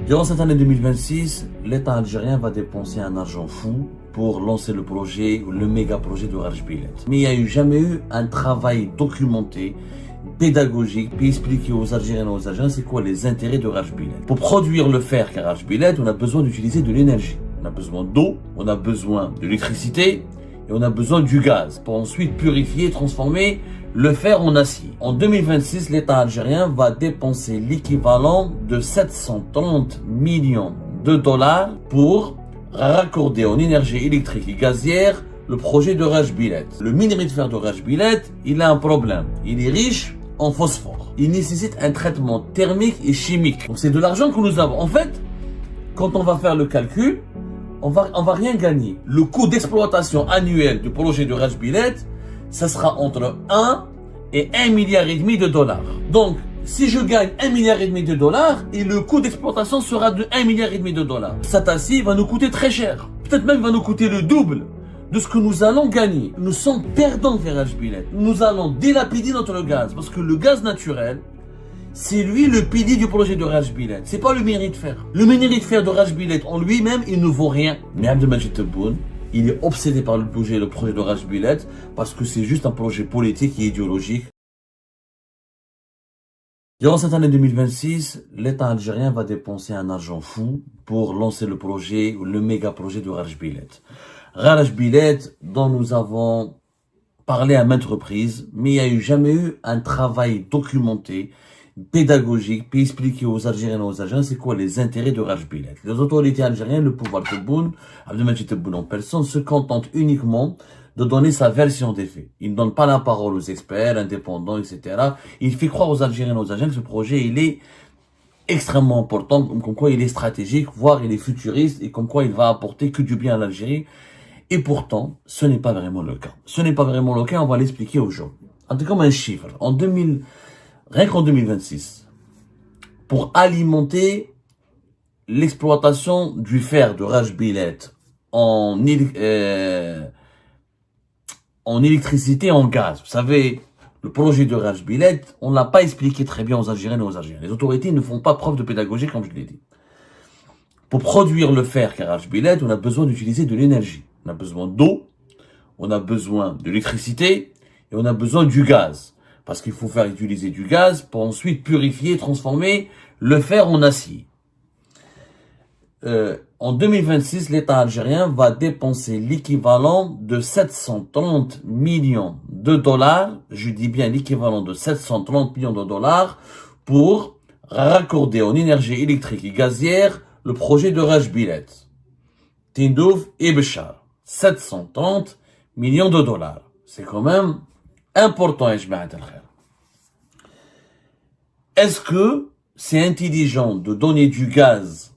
Durant cette année 2026, l'État algérien va dépenser un argent fou pour lancer le projet, le méga projet de Raj Bilet. Mais il n'y a jamais eu un travail documenté, pédagogique, puis expliquer aux Algériens et aux Algériens c'est quoi les intérêts de Raj Bilet. Pour produire le fer qu'est Raj Bilet, on a besoin d'utiliser de l'énergie. On a besoin d'eau, on a besoin de l'électricité et on a besoin du gaz pour ensuite purifier et transformer le fer en acier. En 2026, l'État algérien va dépenser l'équivalent de 730 millions de dollars pour raccorder en énergie électrique et gazière le projet de Raj Bilet. Le minerai de fer de Raj Bilet, il a un problème. Il est riche en phosphore. Il nécessite un traitement thermique et chimique. Donc c'est de l'argent que nous avons. En fait, quand on va faire le calcul, on va rien gagner. Le coût d'exploitation annuel du projet de Raj Bilet, ça sera entre 1 et 1,5 milliard de dollars. Donc, si je gagne 1,5 milliard de dollars, et le coût d'exploitation sera de 1,5 milliard de dollars. Cet acier va nous coûter très cher. Peut-être même va nous coûter le double de ce que nous allons gagner. Nous sommes perdants vers Raj Bilet. Nous allons dilapider notre gaz, parce que le gaz naturel, c'est lui le pilier du projet de Raj Bilet. C'est pas le minerai de fer. Le minerai de fer de Raj Bilet en lui-même, il ne vaut rien. Mais Abdelmajid Tebboune, il est obsédé par le projet de Raj Bilet parce que c'est juste un projet politique et idéologique. Durant cette année 2026, l'État algérien va dépenser un argent fou pour lancer le projet, le méga projet de Raj Bilet. Raj Bilet, dont nous avons parlé à maintes reprises, mais il n'y a jamais eu un travail documenté, pédagogique, puis expliquer aux Algériens et aux Algériens c'est quoi les intérêts de Raj Bilet. Les autorités algériennes, le pouvoir Tebboune, Abdelmajid Tebboune en personne, se contentent uniquement de donner sa version des faits. Il ne donne pas la parole aux experts, indépendants, etc. Il fait croire aux Algériens et aux Algériens que ce projet, il est extrêmement important, comme quoi il est stratégique, voire il est futuriste, et comme quoi il va apporter que du bien à l'Algérie. Et pourtant, ce n'est pas vraiment le cas. Ce n'est pas vraiment le cas, on va l'expliquer aujourd'hui. En tout cas, un chiffre. Rien qu'en 2026, pour alimenter l'exploitation du fer de Raj Bilet en électricité et en gaz. Vous savez, le projet de Raj Bilet, on ne l'a pas expliqué très bien aux Algériens et aux Algériens. Les autorités ne font pas preuve de pédagogie, comme je l'ai dit. Pour produire le fer qu'est Raj Bilet, on a besoin d'utiliser de l'énergie. On a besoin d'eau, on a besoin d'électricité et on a besoin du gaz. Parce qu'il faut faire utiliser du gaz pour ensuite purifier et transformer le fer en acier. En 2026, l'État algérien va dépenser l'équivalent de 730 millions de dollars, je dis bien l'équivalent de 730 millions de dollars, pour raccorder en énergie électrique et gazière le projet de Raj Bilet. Tindouf et Béchar. 730 millions de dollars. C'est quand même important, est-ce que c'est intelligent de donner du gaz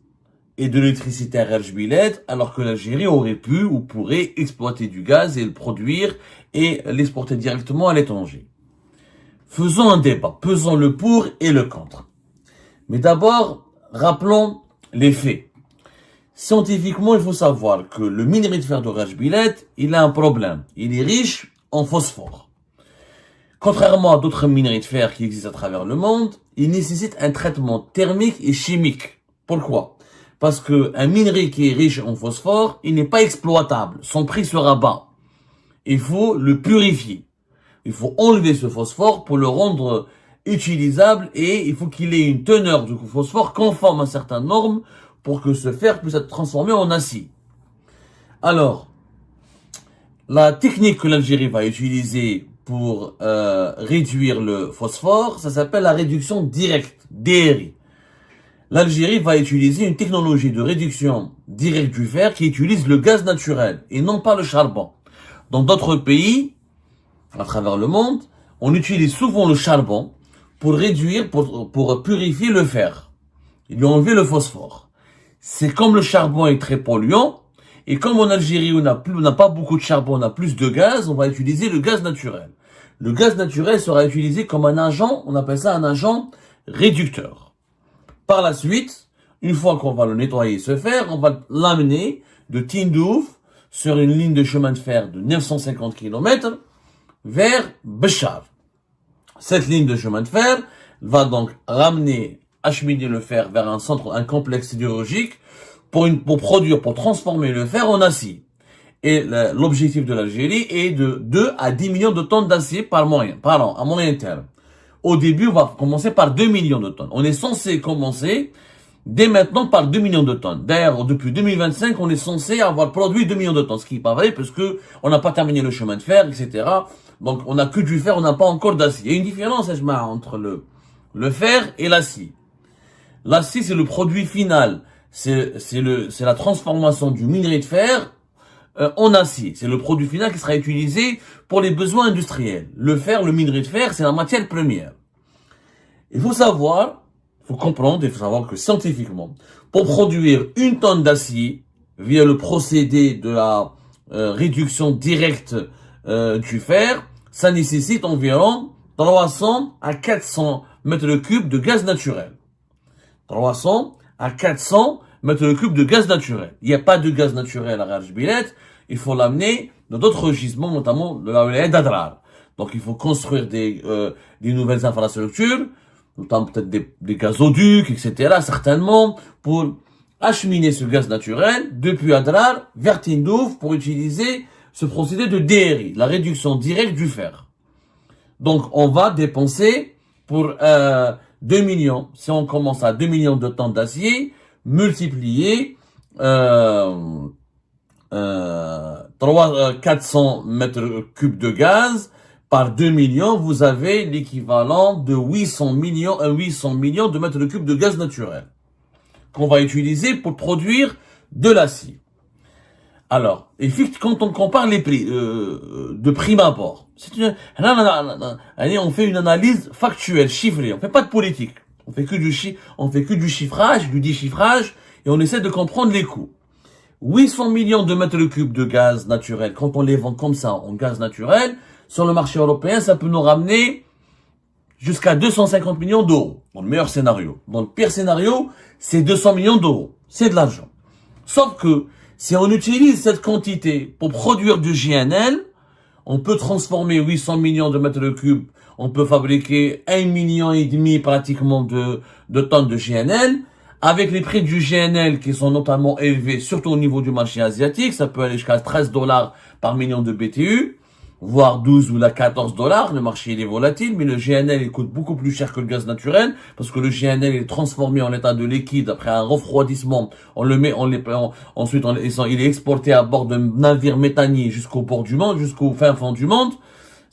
et de l'électricité à Raj Bilet alors que l'Algérie aurait pu ou pourrait exploiter du gaz et le produire et l'exporter directement à l'étranger? Faisons un débat, pesons le pour et le contre. Mais d'abord, rappelons les faits. Scientifiquement, il faut savoir que le minerai de fer de Raj Bilet, il a un problème. Il est riche en phosphore. Contrairement à d'autres minerais de fer qui existent à travers le monde, il nécessite un traitement thermique et chimique. Pourquoi? Parce que un minerai qui est riche en phosphore, il n'est pas exploitable. Son prix sera bas. Il faut le purifier. Il faut enlever ce phosphore pour le rendre utilisable et il faut qu'il ait une teneur de phosphore conforme à certaines normes pour que ce fer puisse être transformé en acier. Alors, la technique que l'Algérie va utiliser pour réduire le phosphore, ça s'appelle la réduction directe, DRI. L'Algérie va utiliser une technologie de réduction directe du fer qui utilise le gaz naturel et non pas le charbon. Dans d'autres pays, à travers le monde, on utilise souvent le charbon pour réduire, pour purifier le fer. Ils lui ont enlevé le phosphore. C'est comme le charbon est très polluant, et comme en Algérie on n'a pas beaucoup de charbon, on a plus de gaz, on va utiliser le gaz naturel. Le gaz naturel sera utilisé comme un agent, on appelle ça un agent réducteur. Par la suite, une fois qu'on va le nettoyer ce fer, on va l'amener de Tindouf sur une ligne de chemin de fer de 950 km vers Béchar. Cette ligne de chemin de fer va donc ramener acheminer le fer vers un centre, un complexe sidérurgique pour transformer le fer en acier. Et l'objectif de l'Algérie est de 2 à 10 millions de tonnes d'acier par an, à moyen terme. Au début, on va commencer par 2 millions de tonnes. On est censé commencer dès maintenant par 2 millions de tonnes. D'ailleurs, depuis 2025, on est censé avoir produit 2 millions de tonnes, ce qui n'est pas vrai parce que on n'a pas terminé le chemin de fer, etc. Donc, on n'a que du fer, on n'a pas encore d'acier. Il y a une différence, entre le fer et l'acier. L'acier, c'est le produit final. C'est la transformation du minerai de fer en acier. C'est le produit final qui sera utilisé pour les besoins industriels. Le fer, le minerai de fer, c'est la matière première. Il faut comprendre, il faut savoir que scientifiquement, pour produire une tonne d'acier, via le procédé de la réduction directe du fer, ça nécessite environ 300 à 400 mètres cubes de gaz naturel. 300 à 400 mètres cubes de gaz naturel. Il n'y a pas de gaz naturel à Rajbilet, il faut l'amener dans d'autres gisements, notamment de la wilaya d'Adrar. Donc il faut construire des nouvelles infrastructures, notamment peut-être des gazoducs, etc., certainement, pour acheminer ce gaz naturel depuis Adrar vers Tindouf pour utiliser ce procédé de DRI, la réduction directe du fer. Donc on va dépenser pour 2 millions, si on commence à 2 millions de tonnes d'acier, multiplié 400 mètres cubes de gaz par 2 millions, vous avez l'équivalent de 800 millions de mètres cubes de gaz naturel qu'on va utiliser pour produire de l'acier. Alors, quand on compare les prix de prime abord, on fait une analyse factuelle, chiffrée. On fait pas de politique. On fait que du chiffrage, du déchiffrage, et on essaie de comprendre les coûts. 800 millions de mètres cubes de gaz naturel, quand on les vend comme ça en gaz naturel, sur le marché européen, ça peut nous ramener jusqu'à 250 millions d'euros, dans le meilleur scénario. Dans le pire scénario, c'est 200 millions d'euros. C'est de l'argent. Sauf que, si on utilise cette quantité pour produire du GNL, on peut transformer 800 millions de mètres cubes, on peut fabriquer 1,5 million pratiquement de tonnes de GNL, avec les prix du GNL qui sont notamment élevés, surtout au niveau du marché asiatique, ça peut aller jusqu'à 13 $ par million de BTU, voire 12 ou 14 $. Le marché, il est volatile, mais le GNL, il coûte beaucoup plus cher que le gaz naturel, parce que le GNL est transformé en état de liquide après un refroidissement. Ensuite, il est exporté à bord d'un navire méthanier jusqu'au bord du monde, jusqu'au fin fond du monde.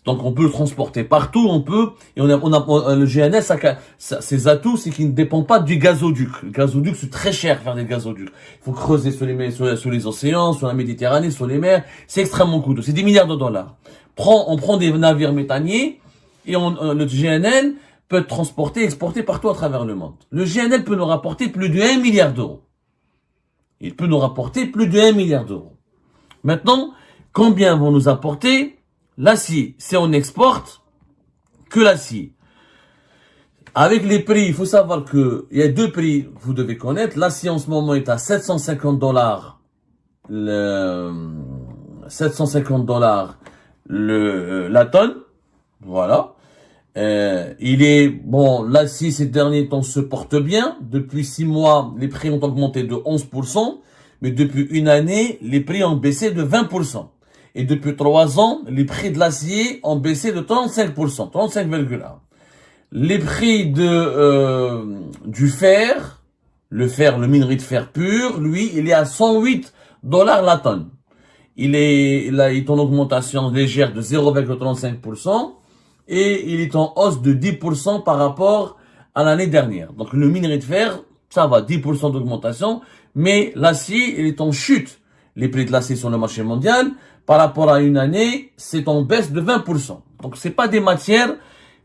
Donc, on peut le transporter partout, le GNL, ses atouts, c'est qu'il ne dépend pas du gazoduc. Le gazoduc, c'est très cher faire des gazoducs. Il faut creuser sur les océans, sur la Méditerranée, sur les mers. C'est extrêmement coûteux. C'est 10 milliards de dollars. On prend des navires méthaniers et le GNL peut être transporté, exporté partout à travers le monde. Le GNL peut nous rapporter plus de 1 milliard d'euros. Il peut nous rapporter plus de 1 milliard d'euros. Maintenant, combien vont nous apporter l'acier? Si on exporte que l'acier. Avec les prix, il faut savoir il y a deux prix que vous devez connaître. L'acier en ce moment est à 750 $. 750 $ la tonne. Voilà. L'acier ces derniers temps se porte bien. Depuis 6 mois, les prix ont augmenté de 11%. Mais depuis une année, les prix ont baissé de 20%. Et depuis 3 ans, les prix de l'acier ont baissé de 35%, 35,1%. Les prix du fer, le minerai de fer pur, lui, il est à 108 $ la tonne. Il est en augmentation légère de 0,35% et il est en hausse de 10% par rapport à l'année dernière. Donc le minerai de fer, ça va, 10% d'augmentation, mais l'acier, il est en chute. Les prix de l'acier sur le marché mondial, par rapport à une année, c'est en baisse de 20%. Donc c'est pas des matières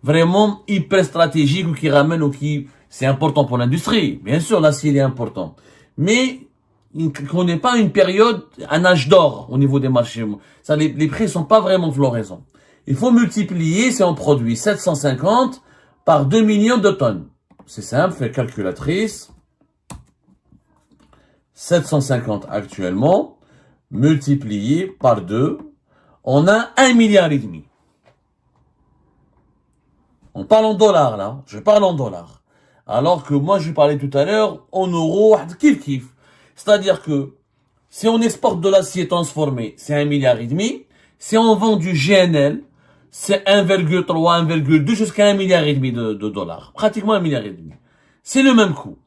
vraiment hyper stratégiques ou qui ramènent c'est important pour l'industrie. Bien sûr, l'acier il est important. Mais qu'on n'est pas une période, un âge d'or au niveau des marchés. Les prix sont pas vraiment florisants. Il faut multiplier, si on produit 750 par 2 millions de tonnes. C'est simple, fait calculatrice. 750 actuellement, multiplié par 2, on a 1,5 milliard. On parle en dollars là, je parle en dollars. Alors que moi, je parlais tout à l'heure, en euros, kiff kiff. C'est-à-dire que si on exporte de l'acier transformé, c'est 1,5 milliard. Si on vend du GNL, c'est 1,3, 1,2 jusqu'à 1,5 milliard de dollars. Pratiquement 1,5 milliard. C'est le même coût.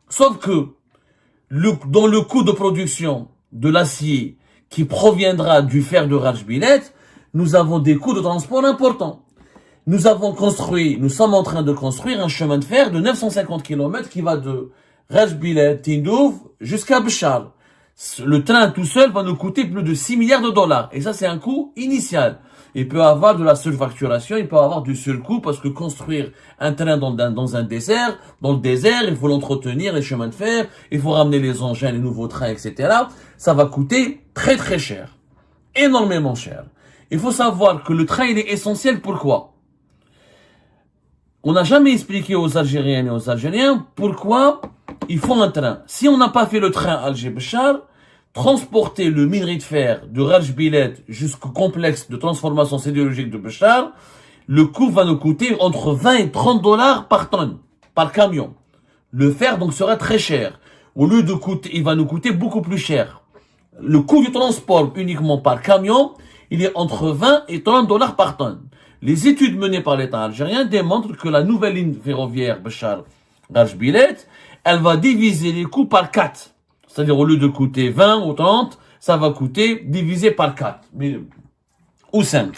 Sauf que dans le coût de production de l'acier qui proviendra du fer de Rajbilet, nous avons des coûts de transport importants. Nous sommes en train de construire un chemin de fer de 950 km qui va de Rajbilet, Tindouf, jusqu'à Béchar. Le train tout seul va nous coûter plus de 6 milliards de dollars. Et ça, c'est un coût initial. Il peut y avoir de la surfacturation, il peut y avoir du surcoût parce que construire un train dans un désert, dans le désert, il faut l'entretenir, les chemins de fer, il faut ramener les engins, les nouveaux trains, etc. Ça va coûter très très cher. Énormément cher. Il faut savoir que le train, il est essentiel. Pourquoi? On n'a jamais expliqué aux Algériennes et aux Algériens pourquoi il faut un train. Si on n'a pas fait le train Alger-Béchar, transporter le minerai de fer de Rajbilet jusqu'au complexe de transformation sidérurgique de Béchar, le coût va nous coûter entre 20 et 30 dollars par tonne, par camion. Le fer donc sera très cher. Au lieu de coûter, il va nous coûter beaucoup plus cher. Le coût du transport uniquement par camion, il est entre 20 et 30 dollars par tonne. Les études menées par l'État algérien démontrent que la nouvelle ligne ferroviaire Béchar-Rajbilet, elle va diviser les coûts par 4. C'est-à-dire, au lieu de coûter 20 ou 30, ça va coûter divisé par 4. Ou 5.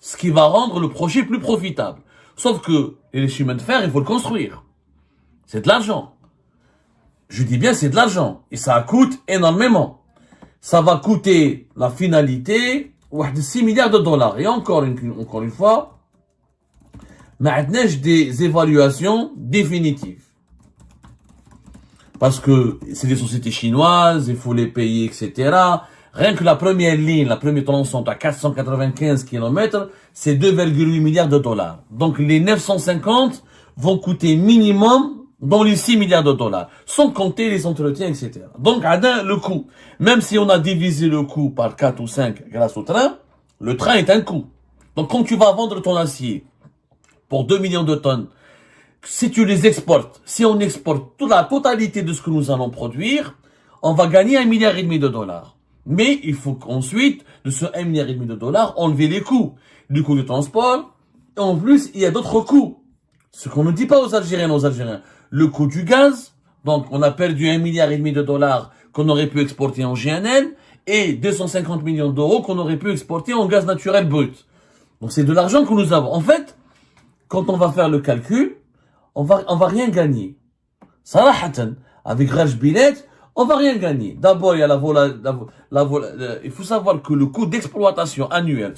Ce qui va rendre le projet plus profitable. Sauf que les chemins de fer, il faut le construire. C'est de l'argent. Je dis bien, c'est de l'argent. Et ça coûte énormément. Ça va coûter la finalité, 6 milliards de dollars. Et encore une fois, maintenant, des évaluations définitives. Parce que c'est des sociétés chinoises, il faut les payer, etc. Rien que la première ligne, la première tronçon à 495 km, c'est 2,8 milliards de dollars. Donc les 950 vont coûter minimum dans les 6 milliards de dollars, sans compter les entretiens, etc. Donc, le coût, même si on a divisé le coût par 4 ou 5 grâce au train, le train est un coût. Donc quand tu vas vendre ton acier pour 2 millions de tonnes, si tu les exportes, si on exporte toute la totalité de ce que nous allons produire, on va gagner 1,5 milliard de dollars. Mais il faut qu'ensuite, de ce 1,5 milliard de dollars, enlever les coûts. Du coût du transport, et en plus, il y a d'autres coûts. Ce qu'on ne dit pas aux Algériens, le coût du gaz, donc on a perdu 1,5 milliard de dollars qu'on aurait pu exporter en GNL, et 250 millions d'euros qu'on aurait pu exporter en gaz naturel brut. Donc c'est de l'argent que nous avons. En fait, quand on va faire le calcul, on va rien gagner. Sarahatan, avec Rajbilet, on va rien gagner. D'abord, il y a il faut savoir que le coût d'exploitation annuel,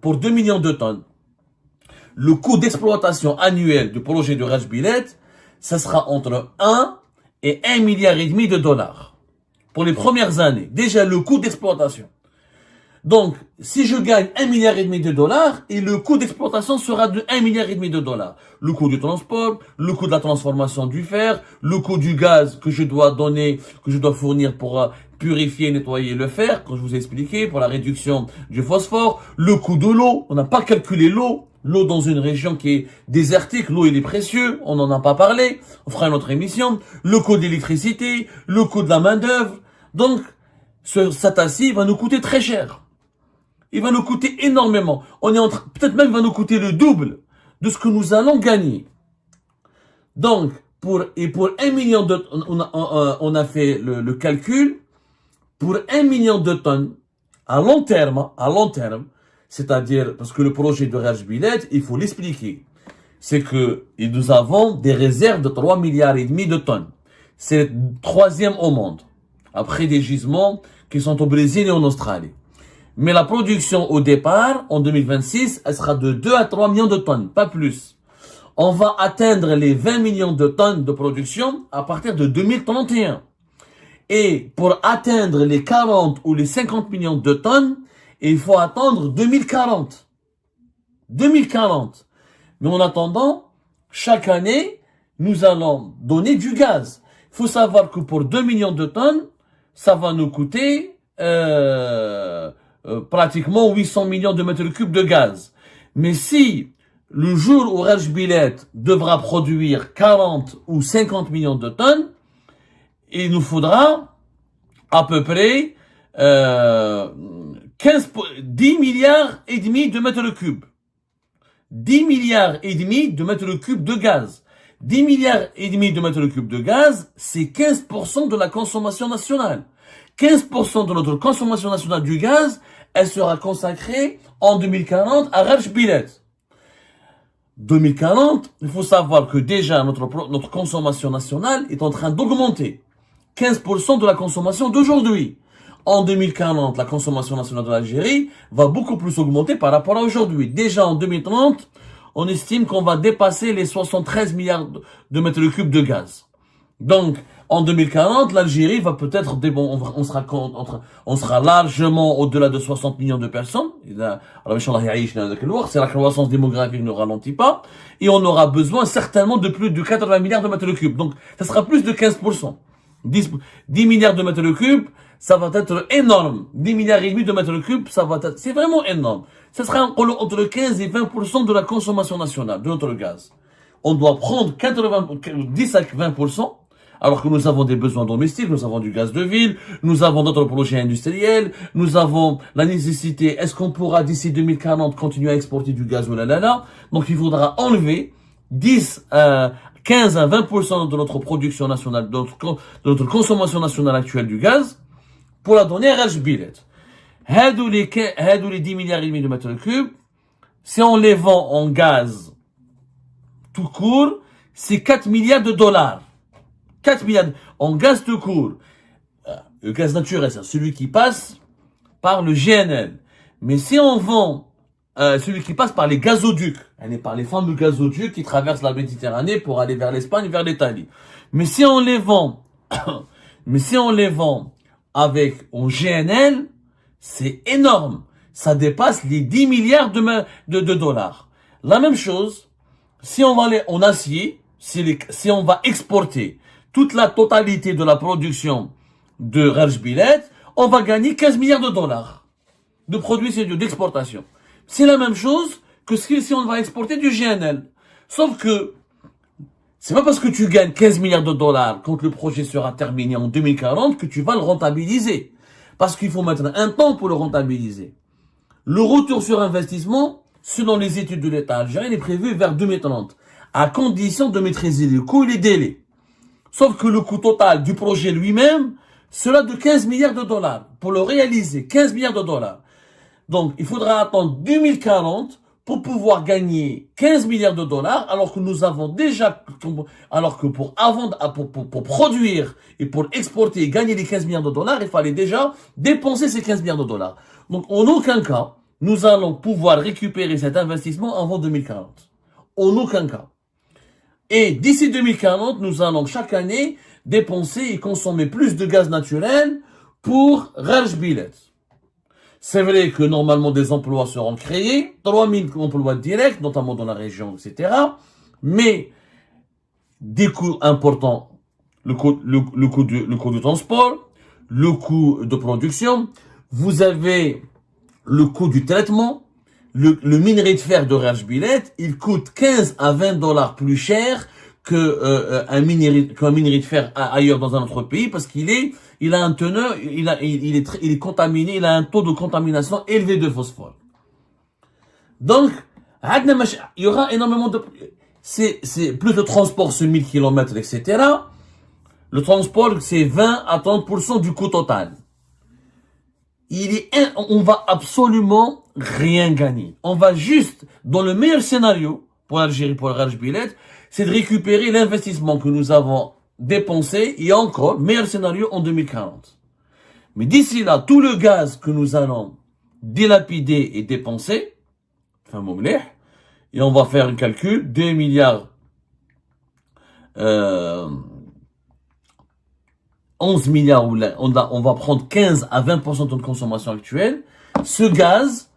pour 2 millions de tonnes, le coût d'exploitation annuel du projet de Rajbilet, ça sera entre 1 et 1,5 milliard de dollars. Pour les premières années. Déjà, le coût d'exploitation. Donc, si je gagne 1,5 milliard de dollars, et le coût d'exploitation sera de 1,5 milliard de dollars. Le coût du transport, le coût de la transformation du fer, le coût du gaz que je dois fournir pour purifier et nettoyer le fer, comme je vous ai expliqué, pour la réduction du phosphore, le coût de l'eau, on n'a pas calculé l'eau. L'eau dans une région qui est désertique, l'eau il est précieux, on n'en a pas parlé, on fera une autre émission. Le coût de l'électricité, le coût de la main d'œuvre. Donc, cet acier va nous coûter très cher. Il va nous coûter énormément. Peut-être même il va nous coûter le double de ce que nous allons gagner. Donc, pour 1 million de on a fait le calcul, pour 1 million de tonnes, à long terme, c'est-à-dire, parce que le projet de Rajbilet, il faut l'expliquer. C'est que nous avons des réserves de 3,5 milliards de tonnes. C'est le troisième au monde. Après des gisements qui sont au Brésil et en Australie. Mais la production au départ, en 2026, elle sera de 2 à 3 millions de tonnes, pas plus. On va atteindre les 20 millions de tonnes de production à partir de 2031. Et pour atteindre les 40 ou les 50 millions de tonnes, il faut attendre 2040. 2040. Mais en attendant, chaque année, nous allons donner du gaz. Il faut savoir que pour 2 millions de tonnes, ça va nous coûter pratiquement 800 millions de mètres cubes de gaz. Mais si le jour où Rajbilet devra produire 40 ou 50 millions de tonnes, il nous faudra à peu près 10 milliards et demi de mètres cubes. 10 milliards et demi de mètres cubes de gaz. 10 milliards et demi de mètres cubes de gaz, c'est 15% de la consommation nationale. 15% de notre consommation nationale du gaz, elle sera consacrée en 2040 à Rajbilet. 2040, il faut savoir que déjà notre consommation nationale est en train d'augmenter. 15% de la consommation d'aujourd'hui. En 2040, la consommation nationale de l'Algérie va beaucoup plus augmenter par rapport à aujourd'hui. Déjà en 2030, on estime qu'on va dépasser les 73 milliards de mètres cubes de gaz. Donc, en 2040, l'Algérie va peut-être, on sera largement au-delà de 60 millions de personnes. C'est la croissance démographique ne ralentit pas. Et on aura besoin certainement de plus de 80 milliards de mètres cubes. Donc, ça sera plus de 15%. 10 milliards de mètres cubes, ça va être énorme. 10 milliards et demi de mètres cubes, ça va être, c'est vraiment énorme. Ça sera entre 15 et 20% de la consommation nationale de notre gaz. On doit prendre 10 à 20%, alors que nous avons des besoins domestiques, nous avons du gaz de ville, nous avons d'autres projets industriels, nous avons la nécessité, est-ce qu'on pourra d'ici 2040 continuer à exporter du gaz ou là. Donc il faudra enlever 15 à 20% de notre production nationale, de notre consommation nationale actuelle du gaz, pour la donner à Rajbilet. Hadou les 10 milliards et demi de mètres cubes, si on les vend en gaz tout court, c'est 4 milliards de dollars. 4 milliards en gaz tout court. Le gaz naturel, c'est celui qui passe par le GNL. Mais si on vend celui qui passe par les gazoducs, par les fameux gazoducs qui traversent la Méditerranée pour aller vers l'Espagne, vers l'Italie. Mais si on les vend avec en GNL, c'est énorme. Ça dépasse les 10 milliards de dollars. La même chose, si on va aller en acier, si on va exporter toute la totalité de la production de Rajbilet, on va gagner 15 milliards de dollars de produits d'exportation. C'est la même chose que si on va exporter du GNL. Sauf que, c'est pas parce que tu gagnes 15 milliards de dollars quand le projet sera terminé en 2040 que tu vas le rentabiliser. Parce qu'il faut mettre un temps pour le rentabiliser. Le retour sur investissement, selon les études de l'État algérien, est prévu vers 2030, à condition de maîtriser les coûts et les délais. Sauf que le coût total du projet lui-même sera de 15 milliards de dollars. Pour le réaliser, 15 milliards de dollars. Donc, il faudra attendre 2040 pour pouvoir gagner 15 milliards de dollars, alors que nous avons déjà, alors que pour produire et pour exporter et gagner les 15 milliards de dollars, il fallait déjà dépenser ces 15 milliards de dollars. Donc, en aucun cas, nous allons pouvoir récupérer cet investissement avant 2040. En aucun cas. Et d'ici 2040, nous allons chaque année dépenser et consommer plus de gaz naturel pour Rajbilet. C'est vrai que normalement des emplois seront créés, 3000 emplois directs, notamment dans la région, etc. Mais des coûts importants, le coût du transport, le coût de production, vous avez le coût du traitement, le minerai de fer de Rajbilet, il coûte 15 à 20 dollars plus cher qu'un minerai de fer ailleurs dans un autre pays, parce il a un teneur, il est contaminé, il a un taux de contamination élevé de phosphore. Donc, il y aura énormément c'est plus le transport sur 1000 km, etc. Le transport, c'est 20 à 30% du coût total. On va absolument rien gagner. On va juste, dans le meilleur scénario pour l'Algérie, pour le Rajbilet, c'est de récupérer l'investissement que nous avons dépensé, et encore, meilleur scénario en 2040. Mais d'ici là, tout le gaz que nous allons dilapider et dépenser, et on va faire un calcul, 2 milliards, 11 milliards, on va prendre 15 à 20% de notre consommation actuelle. Ce gaz,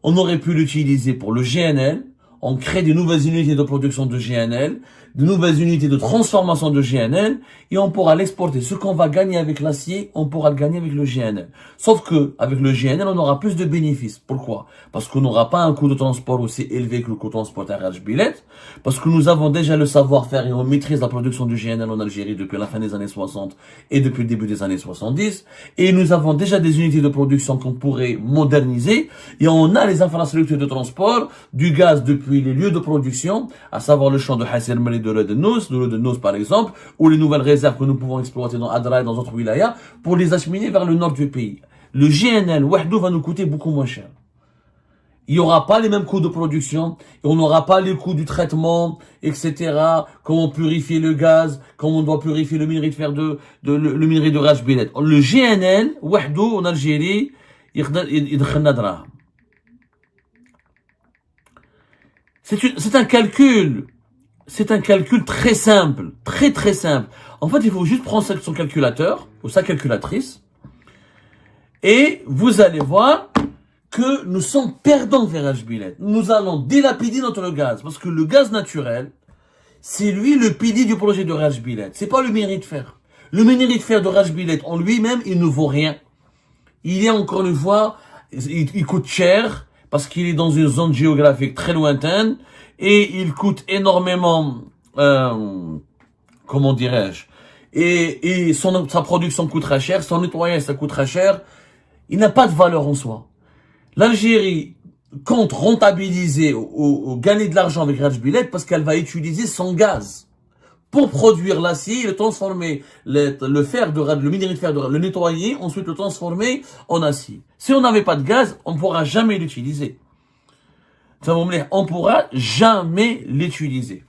on aurait pu l'utiliser pour le GNL. On crée des nouvelles unités de production de GNL. de nouvelles unités de transformation de GNL et on pourra l'exporter. Ce qu'on va gagner avec l'acier, on pourra le gagner avec le GNL. Sauf que avec le GNL, on aura plus de bénéfices. Pourquoi? Parce qu'on n'aura pas un coût de transport aussi élevé que le coût de transport à Rajbilet, parce que nous avons déjà le savoir-faire et on maîtrise la production du GNL en Algérie depuis la fin des années 60 et depuis le début des années 70, et nous avons déjà des unités de production qu'on pourrait moderniser, et on a les infrastructures de transport du gaz depuis les lieux de production, à savoir le champ de Hasser Mali de Ledenous par exemple, ou les nouvelles réserves que nous pouvons exploiter dans Adra et dans d'autres wilayas, pour les acheminer vers le nord du pays. Le GNL, Wahdou, va nous coûter beaucoup moins cher. Il n'y aura pas les mêmes coûts de production, et on n'aura pas les coûts du traitement, etc. Comment purifier le gaz, comment on doit purifier le minerai de fer le minerai de Rajbilet. Le GNL, Wahdou, en Algérie, يدخلنا دراهم. C'est un calcul. C'est un calcul très simple. Très très simple. En fait, il faut juste prendre son calculateur, ou sa calculatrice, et vous allez voir que nous sommes perdants vers Rajbilet. Nous allons dilapider notre gaz, parce que le gaz naturel, c'est lui le pilier du projet de Rajbilet. C'est pas le minerai de fer. Le minerai de fer de Rajbilet, en lui-même, il ne vaut rien. Il est encore une fois, il coûte cher, parce qu'il est dans une zone géographique très lointaine, et il coûte énormément, comment dirais-je, et sa production coûtera cher, son nettoyage ça coûtera cher, il n'a pas de valeur en soi. L'Algérie compte rentabiliser ou gagner de l'argent avec Rajbilet parce qu'elle va utiliser son gaz pour produire l'acier, le transformer, le fer le minerai de fer le nettoyer, ensuite le transformer en acier. Si on n'avait pas de gaz, on ne pourra jamais l'utiliser. On pourra jamais l'utiliser.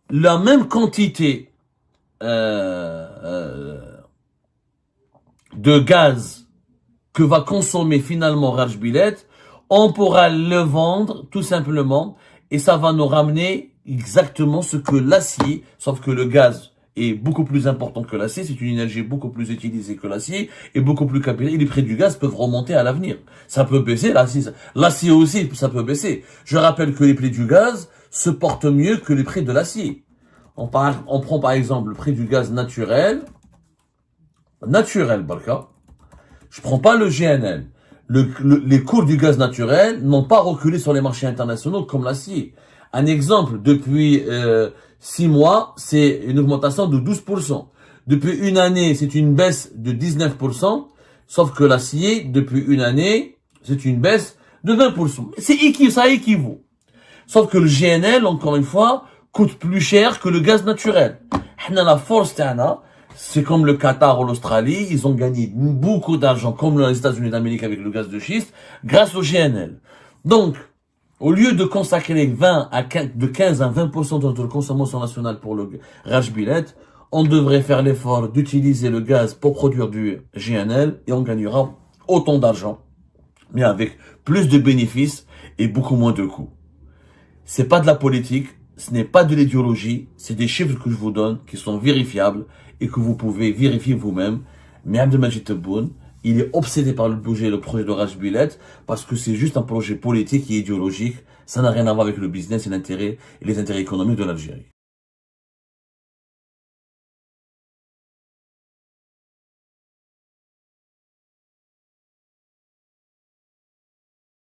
La même quantité de gaz que va consommer finalement Rajbilet, on pourra le vendre tout simplement et ça va nous ramener exactement ce que l'acier, sauf que le gaz est beaucoup plus important que l'acier, c'est une énergie beaucoup plus utilisée que l'acier et beaucoup plus capillère. Et les prix du gaz peuvent remonter à l'avenir. Ça peut baisser, l'acier aussi, ça peut baisser. Je rappelle que les prix du gaz se portent mieux que les prix de l'acier. On prend par exemple le prix du gaz naturel, Barka. Je prends pas le GNL. Les cours du gaz naturel n'ont pas reculé sur les marchés internationaux comme l'acier. Un exemple, depuis 6 mois, c'est une augmentation de 12%. Depuis une année, c'est une baisse de 19%, sauf que l'acier, depuis une année, c'est une baisse de 20%. Ça équivaut. Sauf que le GNL, encore une fois, coûte plus cher que le gaz naturel. La force, c'est comme le Qatar ou l'Australie, ils ont gagné beaucoup d'argent, comme les États-Unis d'Amérique avec le gaz de schiste, grâce au GNL. Donc, au lieu de consacrer de 15 à 20% de notre consommation nationale pour le Rajbilet, on devrait faire l'effort d'utiliser le gaz pour produire du GNL et on gagnera autant d'argent, mais avec plus de bénéfices et beaucoup moins de coûts. C'est pas de la politique, ce n'est pas de l'idéologie, c'est des chiffres que je vous donne qui sont vérifiables et que vous pouvez vérifier vous-même. Mais Abdelmajid Tebboune, il est obsédé par le projet de Rajbilet parce que c'est juste un projet politique et idéologique. Ça n'a rien à voir avec le business et les intérêts économiques de l'Algérie.